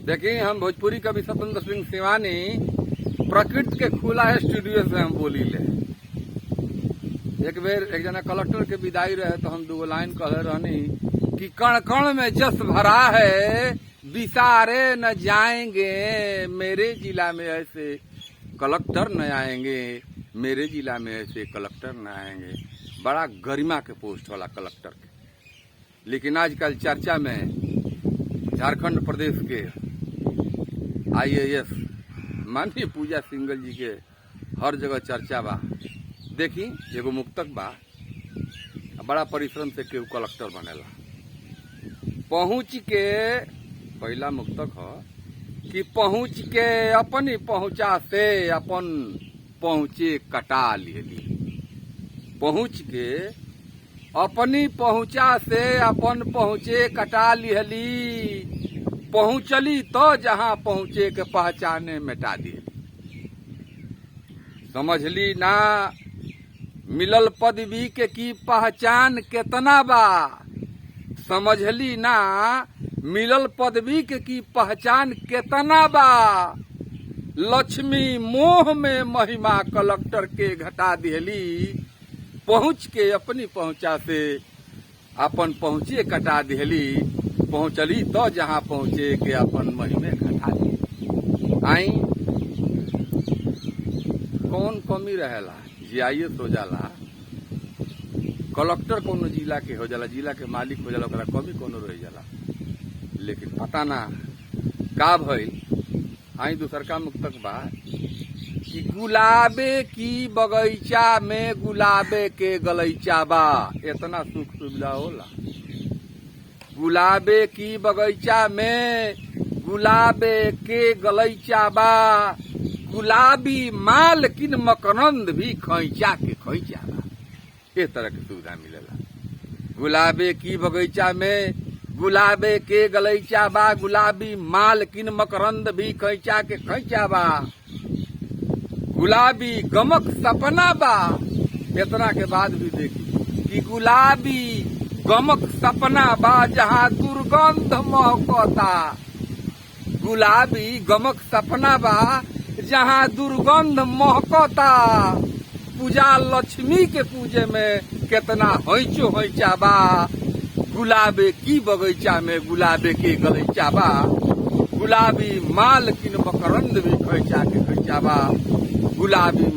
देखिए, हम भोजपुरी कवि स्वतंत्र सिंह सिवानी प्रकृति के खुला है स्टूडियो से हम बोली ले। एक बेर एक जना कलेक्टर के विदाई रहे तो हम दो लाइन कहे रहनी कि कण कण में जस भरा है, विसारे न जाएंगे, मेरे जिला में ऐसे कलेक्टर न आएंगे, मेरे जिला में ऐसे कलेक्टर न आएंगे। बड़ा गरिमा के पोस्ट वाला कलेक्टर के। लेकिन आजकल चर्चा में झारखंड प्रदेश के IAS माननीय पूजा सिंगल जी के हर जगह चर्चा बा। देखी, एगो मुक्तक बा, बड़ा परिश्रम से केहू कलेक्टर बनेला। पहुंच के पहला मुक्तक ह कि पहुंच के अपनी पहुंचा से अपन पहुंचे कटा लेली। पहुंच के अपनी पहुंचा से अपन पहुंचे कटा लिहली। पहुंचली तो जहां पहुंचे के पहचाने मिटा दिली। समझली ना मिलल पदवी के की पहचान केतना बा। समझली ना मिलल पदवी के की पहचान केतना बा। लक्ष्मी मोह में महिमा कलेक्टर के घटा दिहली। पहुंच के अपनी पहुंचा से अपन पहुंचे कटा दिहली। पहुंचली तो जहां पहुंचे के अपन महिमे घटा दी। आई कौन कमी रहेला, GIS हो जाला, कलेक्टर कोनो जिला के हो जाला, जिला के मालिक हो जाला, ओकरा कमी कोनो रह जाला। लेकिन पता ना का भइल। आई दूसर का मुक्तक बा कि गुलाबे की बगीचा में गुलाबे के गलैचा बा। इतना सुख सुविधा होला। गुलाबे की बगीचा में गुलाबे के गलैचा बा। गुलाबी माल किन मकरंद भी खैचा के खैचा बा। इस तरह की सुविधा मिलेला। गुलाबे की बगीचा में गुलाबे के गलैचा बा। गुलाबी माल किन मकरंद भी खैचा के खैचा बा। गुलाबी गमक सपना बा। इतना के बाद भी देखी कि गुलाबी गमक सपना बा जहां दुर्गंध महकता। गुलाबी गमक सपना बा जहां दुर्गंध महकता। पूजा लक्ष्मी के पूजे में कितना हैचो हैचा बा। गुलाबे की बगीचा में गुलाबे के गलैचा बा। गुलाबी माल किन मकरंद भी खैचा के खैचा बा। गुलाबी माल